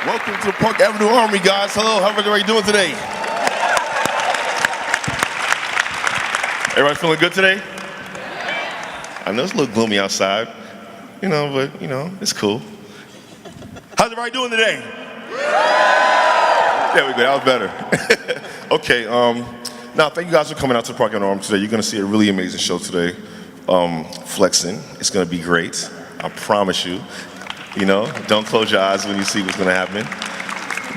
Welcome to Park Avenue Armory, guys. Hello, how are everybody doing today? Everybody feeling good today? I know it's a little gloomy outside, but it's cool. How's everybody doing today? There we go, that was better. Okay, now thank you guys for coming out to Park Avenue Armory today. You're gonna see a really amazing show today. FLEXN, it's gonna be great, I promise you. Don't close your eyes when you see what's gonna happen.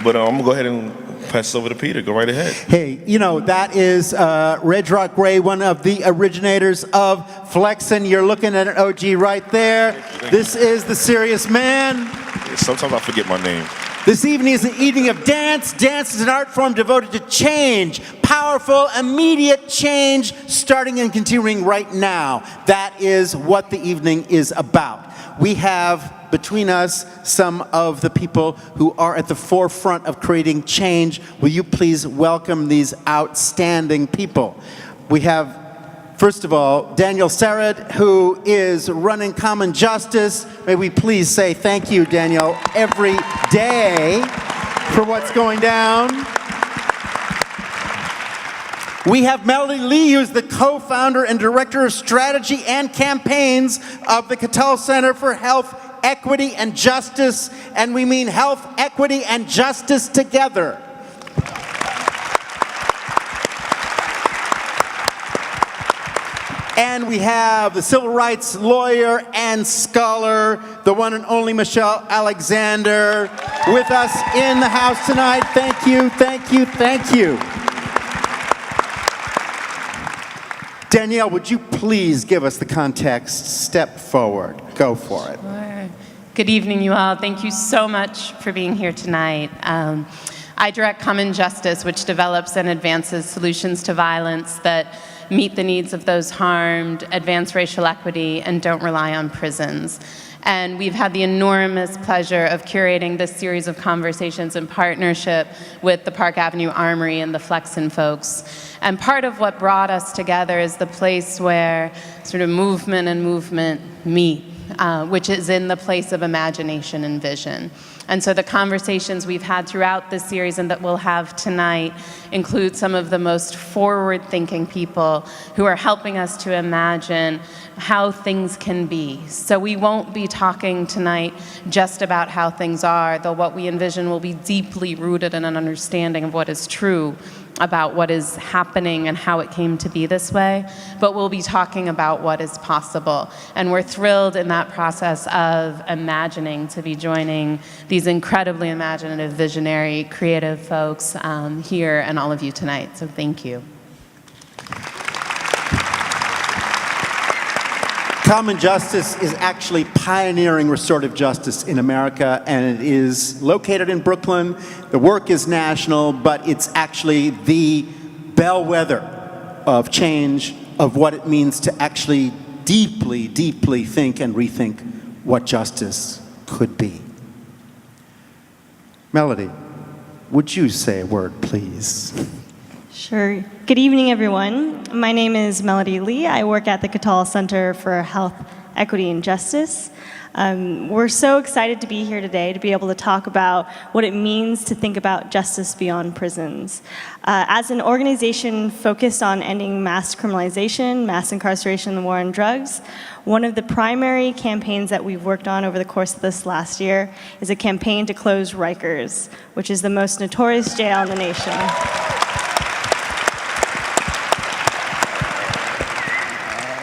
But I'm gonna go ahead and pass it over to Peter. Go right ahead. Hey, that is Regg Roc, one of the originators of FLEXN. You're looking at an OG right there. This is the serious man. Yeah, sometimes I forget my name. This evening is an evening of dance. Dance is an art form devoted to change. Powerful, immediate change, starting and continuing right now. That is what the evening is about. We have between us some of the people who are at the forefront of creating change. Will you please welcome these outstanding people? We have, first of all, Daniel Sellars, who is running Common Justice. May we please say thank you, Daniel, every day for what's going down. We have Melody Lee, who's the co-founder and director of strategy and campaigns of the Cattell Center for Health, Equity, and Justice, and we mean health, equity, and justice together. And we have the civil rights lawyer and scholar, the one and only Michelle Alexander, with us in the house tonight. Thank you, thank you, thank you. Danielle, would you please give us the context? Step forward. Go for it. Sure. Good evening, you all. Thank you so much for being here tonight. I direct Common Justice, which develops and advances solutions to violence that meet the needs of those harmed, advance racial equity, and don't rely on prisons. And we've had the enormous pleasure of curating this series of conversations in partnership with the Park Avenue Armory and the FLEXN folks. And part of what brought us together is the place where sort of movement and movement meet, which is in the place of imagination and vision. And so the conversations we've had throughout this series and that we'll have tonight include some of the most forward-thinking people who are helping us to imagine how things can be. So we won't be talking tonight just about how things are, though what we envision will be deeply rooted in an understanding of what is true about what is happening and how it came to be this way, but we'll be talking about what is possible. And we're thrilled in that process of imagining to be joining these incredibly imaginative, visionary, creative folks here and all of you tonight, so thank you. Common Justice is actually pioneering restorative justice in America, and it is located in Brooklyn. The work is national, but it's actually the bellwether of change, of what it means to actually deeply, deeply think and rethink what justice could be. Melody, would you say a word, please? Sure. Good evening, everyone. My name is Melody Lee. I work at the Cattell Center for Health, Equity, and Justice. We're so excited to be here today to be able to talk about what it means to think about justice beyond prisons. As an organization focused on ending mass criminalization, mass incarceration, and the war on drugs, one of the primary campaigns that we've worked on over the course of this last year is a campaign to close Rikers, which is the most notorious jail in the nation.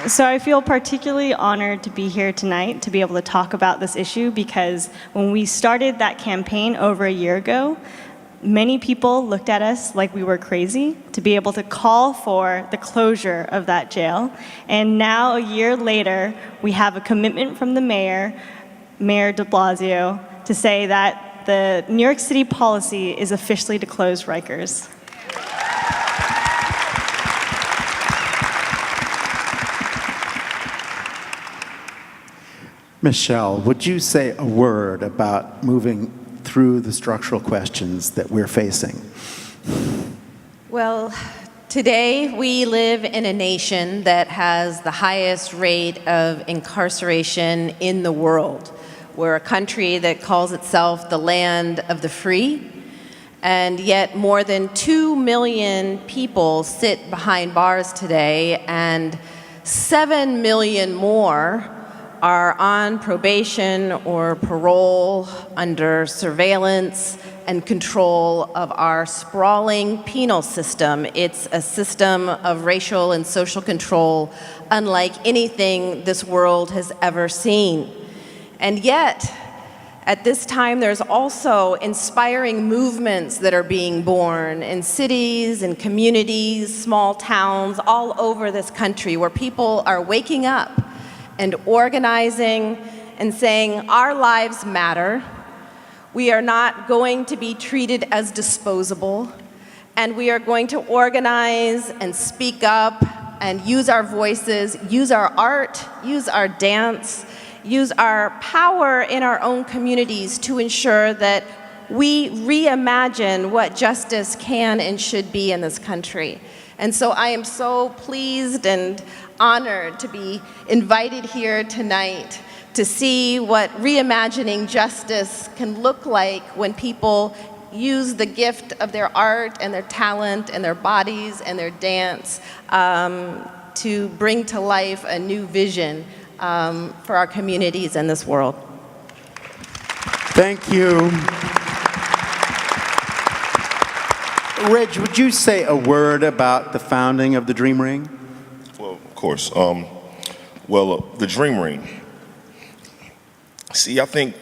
So I feel particularly honored to be here tonight to be able to talk about this issue, because when we started that campaign over a year ago, many people looked at us like we were crazy to be able to call for the closure of that jail. And now, a year later, we have a commitment from the mayor, Mayor de Blasio, to say that the New York City policy is officially to close Rikers. Michelle, would you say a word about moving through the structural questions that we're facing? Well, today we live in a nation that has the highest rate of incarceration in the world. We're a country that calls itself the land of the free, and yet more than 2 million people sit behind bars today, and 7 million more are on probation or parole under surveillance and control of our sprawling penal system. It's a system of racial and social control unlike anything this world has ever seen. And yet, at this time, there's also inspiring movements that are being born in cities and communities, small towns, all over this country, where people are waking up and organizing and saying, our lives matter. We are not going to be treated as disposable, and we are going to organize and speak up and use our voices, use our art, use our dance, use our power in our own communities to ensure that we reimagine what justice can and should be in this country. And so I am so pleased and honored to be invited here tonight to see what reimagining justice can look like when people use the gift of their art and their talent and their bodies and their dance to bring to life a new vision for our communities and this world. Thank you. Reg, would you say a word about the founding of the Dream Ring? Well, of course. The Dream Ring. See, I think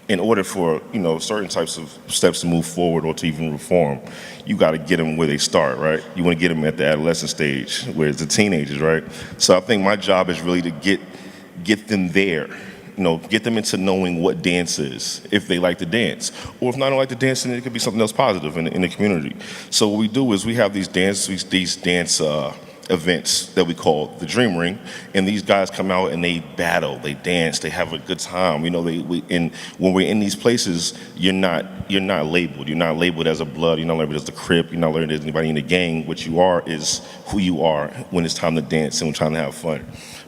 in order for certain types of steps to move forward or to even reform, you got to get them where they start, right? You want to get them at the adolescent stage, where it's the teenagers, right? So I think my job is really to get them there. Get them into knowing what dance is, if they like to dance. Or if not like to dance, then it could be something else positive in the community. So what we do is we have these dance events that we call the Dream Ring, and these guys come out and they battle, they dance, they have a good time. And when we're in these places, you're not labeled. You're not labeled as a blood. You're not labeled as the Crip. You're not labeled as anybody in the gang. What you are is who you are when it's time to dance and when trying to have fun.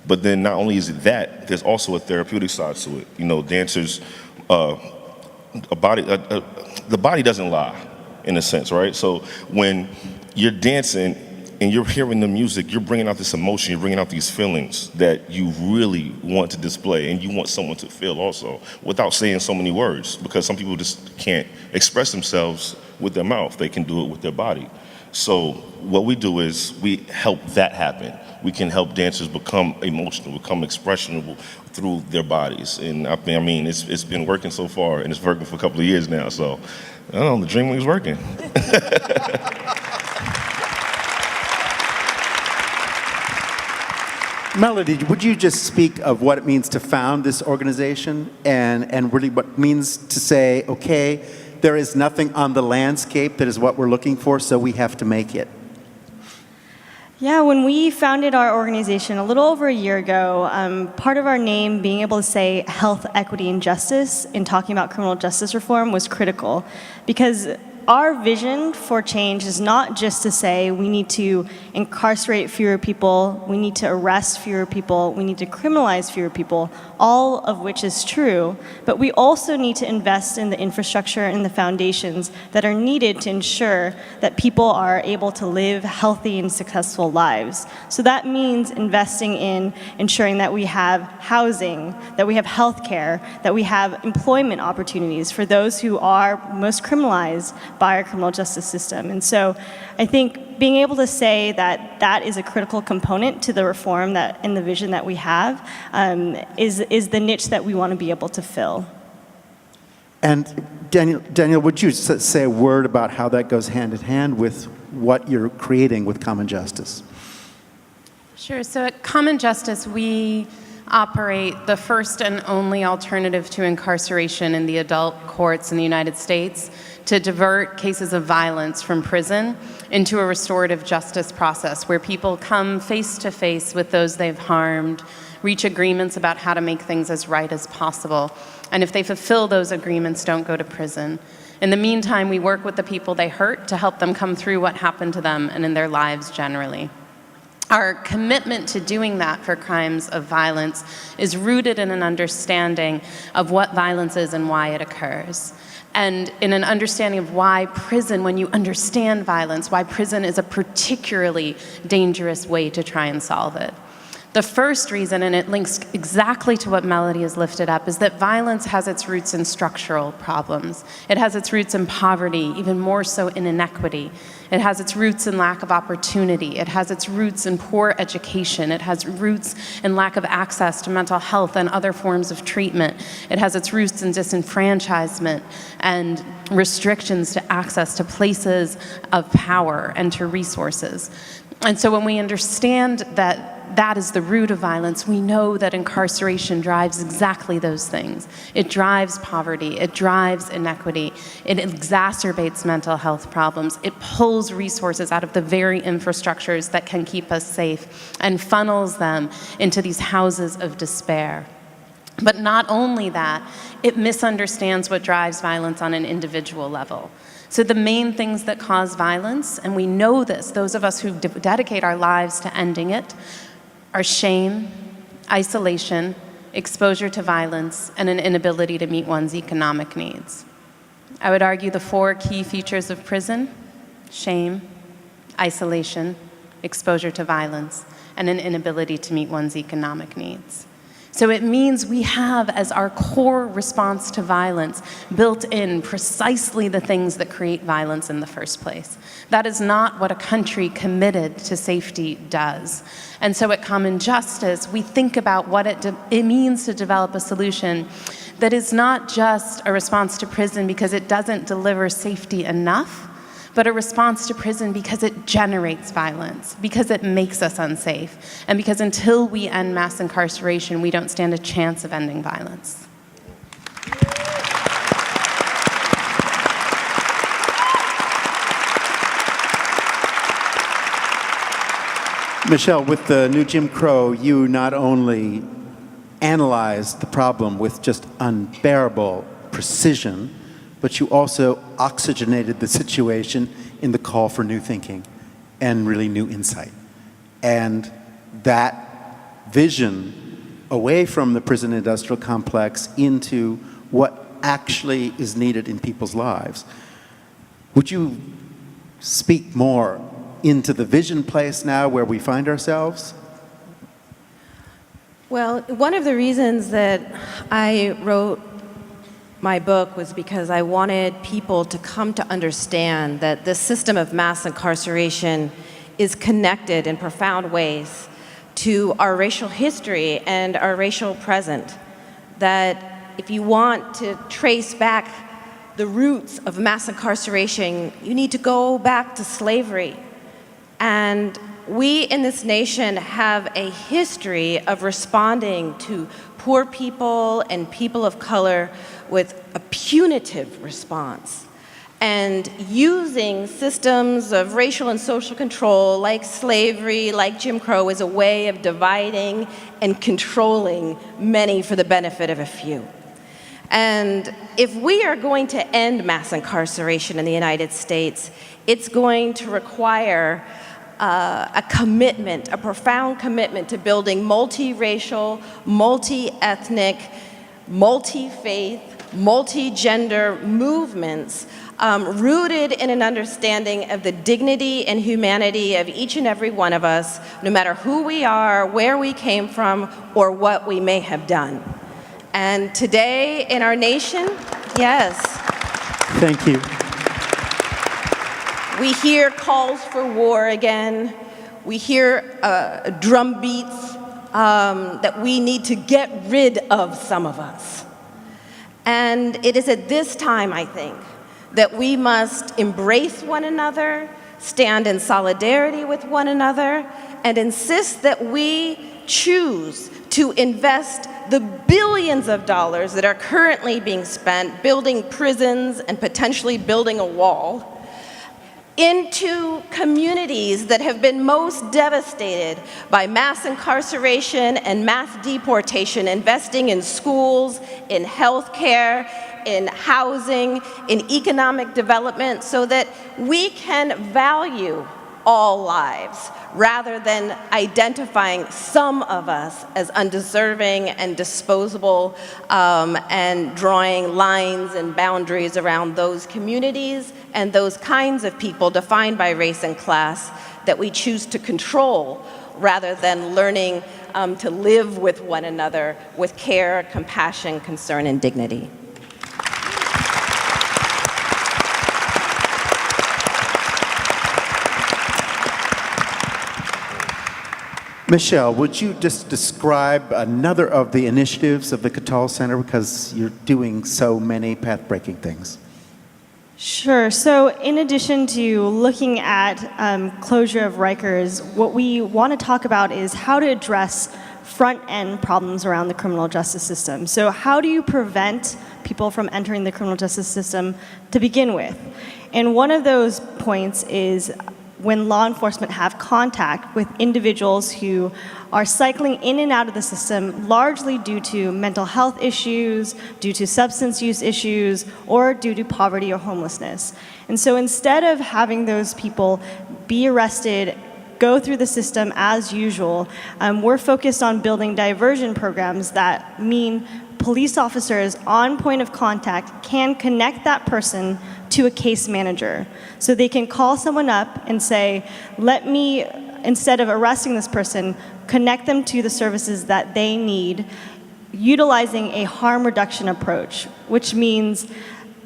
But then not only is it that, there's also a therapeutic side to it. Dancers, the body doesn't lie, in a sense, right? So when you're dancing and you're hearing the music, you're bringing out this emotion, you're bringing out these feelings that you really want to display and you want someone to feel also, without saying so many words, because some people just can't express themselves with their mouth. They can do it with their body. So what we do is we help that happen. We can help dancers become emotional, become expressionable through their bodies. And I mean, it's been working so far, and it's working for a couple of years now. So, I don't know, the Dream Ring's working. Melody, would you just speak of what it means to found this organization and really what it means to say, okay, there is nothing on the landscape that is what we're looking for, so we have to make it? Yeah, when we founded our organization a little over a year ago, part of our name being able to say health, equity, and justice in talking about criminal justice reform was critical, because our vision for change is not just to say we need to incarcerate fewer people, we need to arrest fewer people, we need to criminalize fewer people, all of which is true, but we also need to invest in the infrastructure and the foundations that are needed to ensure that people are able to live healthy and successful lives. So that means investing in ensuring that we have housing, that we have health care, that we have employment opportunities for those who are most criminalized by our criminal justice system. And so I think being able to say that that is a critical component to the reform that and the vision that we have is the niche that we want to be able to fill. And Daniel, would you say a word about how that goes hand in hand with what you're creating with Common Justice? Sure. So at Common Justice, we operate the first and only alternative to incarceration in the adult courts in the United States to divert cases of violence from prison into a restorative justice process where people come face to face with those they've harmed, reach agreements about how to make things as right as possible, and if they fulfill those agreements, don't go to prison. In the meantime, we work with the people they hurt to help them come through what happened to them and in their lives generally. Our commitment to doing that for crimes of violence is rooted in an understanding of what violence is and why it occurs. And in an understanding of why prison, when you understand violence, why prison is a particularly dangerous way to try and solve it. The first reason, and it links exactly to what Melody has lifted up, is that violence has its roots in structural problems. It has its roots in poverty, even more so in inequity. It has its roots in lack of opportunity. It has its roots in poor education. It has roots in lack of access to mental health and other forms of treatment. It has its roots in disenfranchisement and restrictions to access to places of power and to resources. And so when we understand that that is the root of violence, we know that incarceration drives exactly those things. It drives poverty, it drives inequity, it exacerbates mental health problems, it pulls resources out of the very infrastructures that can keep us safe and funnels them into these houses of despair. But not only that, it misunderstands what drives violence on an individual level. So the main things that cause violence, and we know this, those of us who dedicate our lives to ending it, are shame, isolation, exposure to violence, and an inability to meet one's economic needs. I would argue the 4 key features of prison: shame, isolation, exposure to violence, and an inability to meet one's economic needs. So it means we have as our core response to violence built in precisely the things that create violence in the first place. That is not what a country committed to safety does. And so at Common Justice, we think about what it means to develop a solution that is not just a response to prison because it doesn't deliver safety enough, but a response to prison because it generates violence, because it makes us unsafe, and because until we end mass incarceration, we don't stand a chance of ending violence. Michelle, with the new Jim Crow, you not only analyzed the problem with just unbearable precision, but you also oxygenated the situation in the call for new thinking and really new insight. And that vision away from the prison industrial complex into what actually is needed in people's lives. Would you speak more into the vision place now where we find ourselves? Well, one of the reasons that I wrote my book was because I wanted people to come to understand that the system of mass incarceration is connected in profound ways to our racial history and our racial present. That if you want to trace back the roots of mass incarceration, you need to go back to slavery. And we in this nation have a history of responding to poor people and people of color with a punitive response, and using systems of racial and social control like slavery, like Jim Crow, as a way of dividing and controlling many for the benefit of a few. And if we are going to end mass incarceration in the United States, it's going to require a commitment, a profound commitment to building multiracial, multi-ethnic, multi-faith, multi-gender movements rooted in an understanding of the dignity and humanity of each and every one of us, no matter who we are, where we came from, or what we may have done. And today in our nation, yes. Thank you. We hear calls for war again. We hear drum beats that we need to get rid of some of us. And it is at this time, I think, that we must embrace one another, stand in solidarity with one another, and insist that we choose to invest the billions of dollars that are currently being spent building prisons and potentially building a wall into communities that have been most devastated by mass incarceration and mass deportation, investing in schools, in healthcare, in housing, in economic development, so that we can value all lives, rather than identifying some of us as undeserving and disposable, and drawing lines and boundaries around those communities and those kinds of people defined by race and class that we choose to control, rather than learning to live with one another with care, compassion, concern, and dignity. Michelle, would you just describe another of the initiatives of the Cattell Center, because you're doing so many path-breaking things? Sure. So in addition to looking at closure of Rikers, what we want to talk about is how to address front-end problems around the criminal justice system. So how do you prevent people from entering the criminal justice system to begin with? And one of those points is when law enforcement have contact with individuals who are cycling in and out of the system largely due to mental health issues, due to substance use issues, or due to poverty or homelessness. And so instead of having those people be arrested, go through the system as usual, we're focused on building diversion programs that mean police officers on point of contact can connect that person to a case manager. So they can call someone up and say, let me, instead of arresting this person, connect them to the services that they need, utilizing a harm reduction approach, which means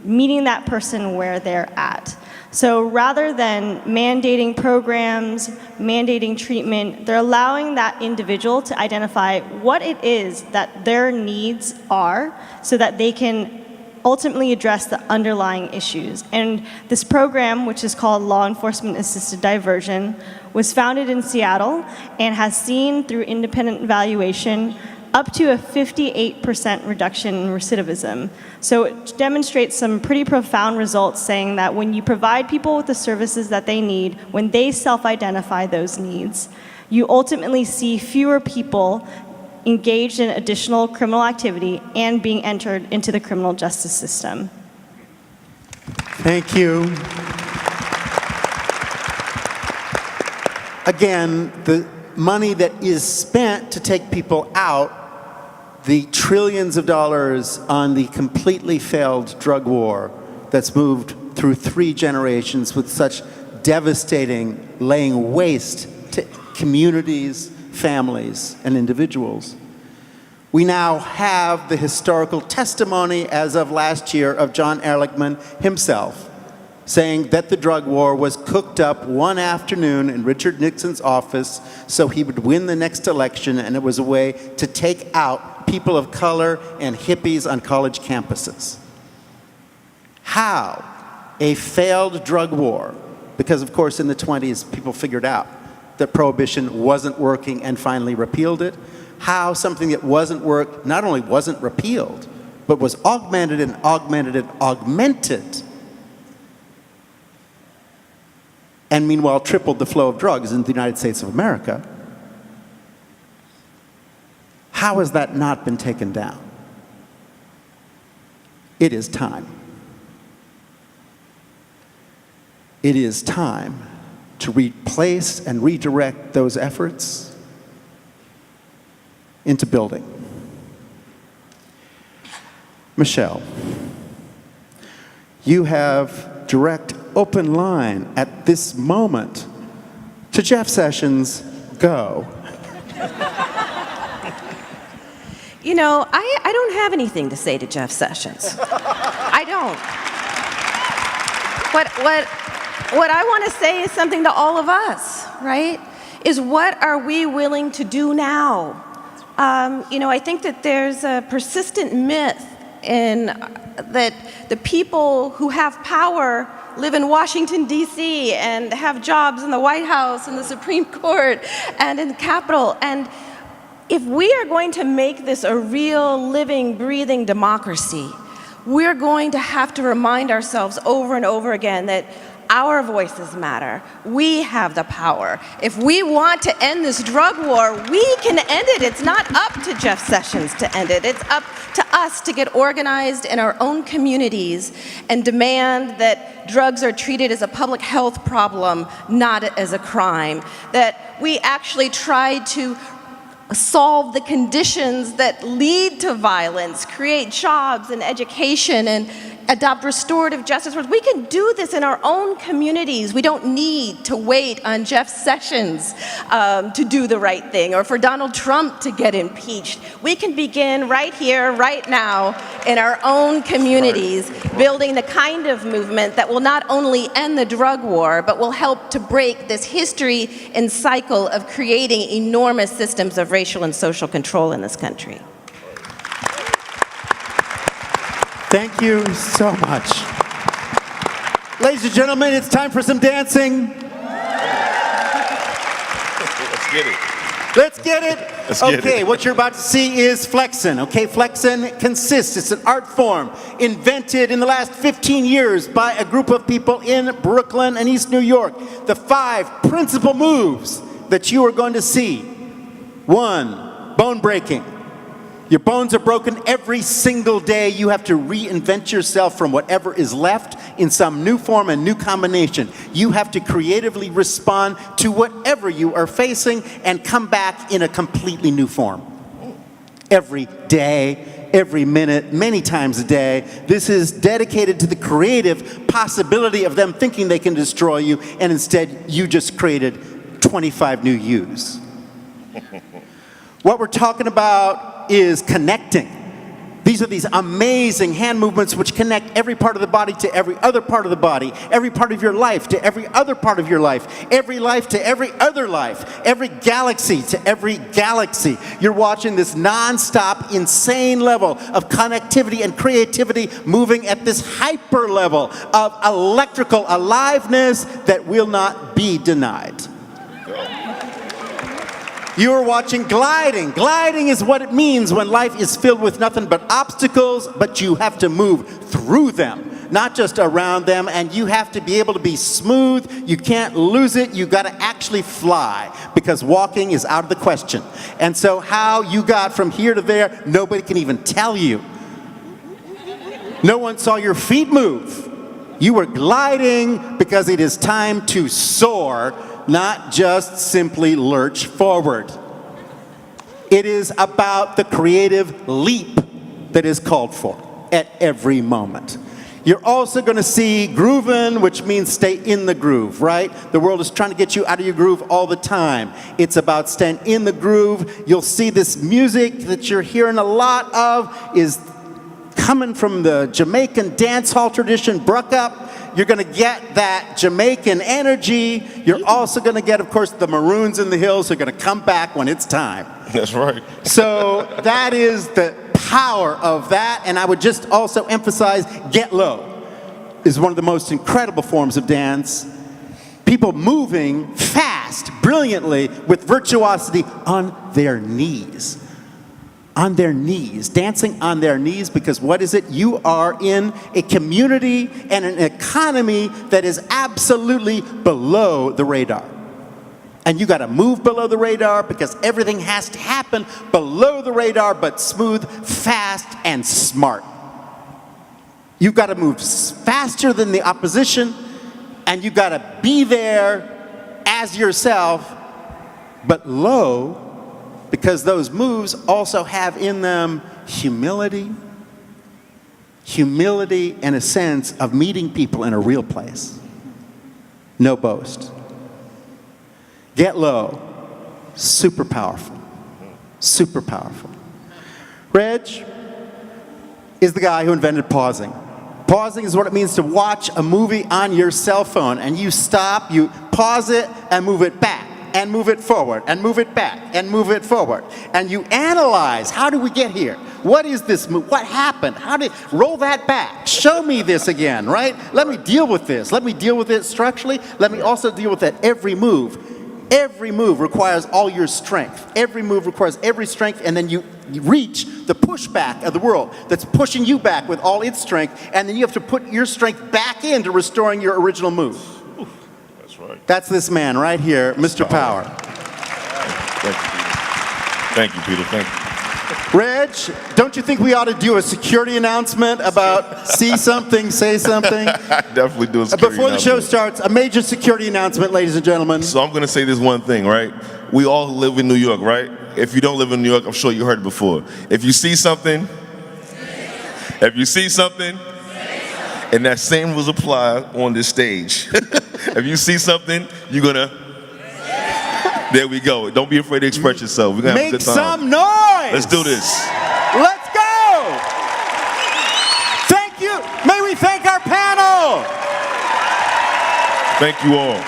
meeting that person where they're at. So rather than mandating programs, mandating treatment, they're allowing that individual to identify what it is that their needs are so that they can ultimately address the underlying issues. And this program, which is called Law Enforcement Assisted Diversion, was founded in Seattle and has seen through independent evaluation up to a 58% reduction in recidivism. So it demonstrates some pretty profound results, saying that when you provide people with the services that they need, when they self-identify those needs, you ultimately see fewer people engaged in additional criminal activity and being entered into the criminal justice system. Thank you. Again, the money that is spent to take people out, the trillions of dollars on the completely failed drug war that's moved through 3 generations with such devastating laying waste to communities, families, and individuals. We now have the historical testimony as of last year of John Ehrlichman himself saying that the drug war was cooked up one afternoon in Richard Nixon's office so he would win the next election, and it was a way to take out people of color and hippies on college campuses. How a failed drug war, because of course in the 20s people figured out that prohibition wasn't working and finally repealed it, how something that wasn't work not only wasn't repealed, but was augmented and augmented and augmented, and meanwhile tripled the flow of drugs in the United States of America. How has that not been taken down? It is time. It is time to replace and redirect those efforts into building. Michelle, you have direct open line at this moment to Jeff Sessions. Go. You know, I don't have anything to say to Jeff Sessions. I don't. What I want to say is something to all of us, right? Is what are we willing to do now? You know, I think that there's a persistent myth in that the people who have power live in Washington, D.C. and have jobs in the White House and the Supreme Court and in the Capitol. And if we are going to make this a real, living, breathing democracy, we're going to have to remind ourselves over and over again that Our voices matter. We have the power. If we want to end this drug war, we can end it. It's not up to Jeff Sessions to end it. It's up to us to get organized in our own communities and demand that drugs are treated as a public health problem, not as a crime. That we actually try to solve the conditions that lead to violence, create jobs and education, and adopt restorative justice. We can do this in our own communities. We don't need to wait on Jeff Sessions to do the right thing or for Donald Trump to get impeached. We can begin right here, right now, in our own communities, building the kind of movement that will not only end the drug war, but will help to break this history and cycle of creating enormous systems of racial and social control in this country. Thank you so much. Ladies and gentlemen, it's time for some dancing. Let's get it. Let's get it. Let's get Okay, it. what you're about to see is FLEXN. Okay, FLEXN consists, it's an art form invented in the last 15 years by a group of people in Brooklyn and East New York. The 5 principal moves that you are going to see. 1, bone breaking. Your bones are broken every single day. You have to reinvent yourself from whatever is left in some new form and new combination. You have to creatively respond to whatever you are facing and come back in a completely new form. Every day, every minute, many times a day. This is dedicated to the creative possibility of them thinking they can destroy you, and instead you just created 25 new yous. What we're talking about is connecting. These are these amazing hand movements which connect every part of the body to every other part of the body, every part of your life to every other part of your life, every life to every other life, every galaxy to every galaxy. You're watching this non-stop, insane level of connectivity and creativity moving at this hyper level of electrical aliveness that will not be denied. You are watching gliding. Gliding is what it means when life is filled with nothing but obstacles, but you have to move through them, not just around them, and you have to be able to be smooth. You can't lose it. You got to actually fly, because walking is out of the question. And so how you got from here to there, nobody can even tell you. No one saw your feet move. You were gliding because it is time to soar, not just simply lurch forward. It is about the creative leap that is called for at every moment. You're also going to see grooving, which means stay in the groove, right? The world is trying to get you out of your groove all the time. It's about staying in the groove. You'll see this music that you're hearing a lot of is coming from the Jamaican dance hall tradition, Bruck Up. You're going to get that Jamaican energy. You're also going to get, of course, the Maroons in the Hills who are going to come back when it's time. That's right. So that is the power of that. And I would just also emphasize, Get Low is one of the most incredible forms of dance. People moving fast, brilliantly, with virtuosity on their knees. On their knees, dancing on their knees, because what is it? You are in a community and an economy that is absolutely below the radar. And you gotta move below the radar because everything has to happen below the radar, but smooth, fast, and smart. You've gotta move faster than the opposition, and you gotta be there as yourself, but low, because those moves also have in them humility and a sense of meeting people in a real place. No boast. Get Low, super powerful, super powerful. Regg is the guy who invented pausing. Pausing is what it means to watch a movie on your cell phone, and you stop, you pause it, and move it back. And move it forward, and move it back, and move it forward. And you analyze, how did we get here? What is this move? What happened? Roll that back. Show me this again, right? Let me deal with this. Let me deal with it structurally. Let me also deal with that every move. Every move requires all your strength. Every move requires every strength, and then you reach the pushback of the world that's pushing you back with all its strength, and then you have to put your strength back into restoring your original move. That's this man right here, Mr. Power. Thank you, Peter. Thank you. Reg, don't you think we ought to do a security announcement about see something, say something? Definitely do a security Before the show announcement. starts, a major security announcement, ladies and gentlemen. So I'm going to say this one thing, right? We all live in New York, right? If you don't live in New York, I'm sure you heard it before. If you see something, and that same rules apply on this stage. If you see something, you're going to... There we go. Don't be afraid to express yourself. We're going to have a Make good time. some noise! Let's do this. Let's go! Thank you. May we thank our panel. Thank you all.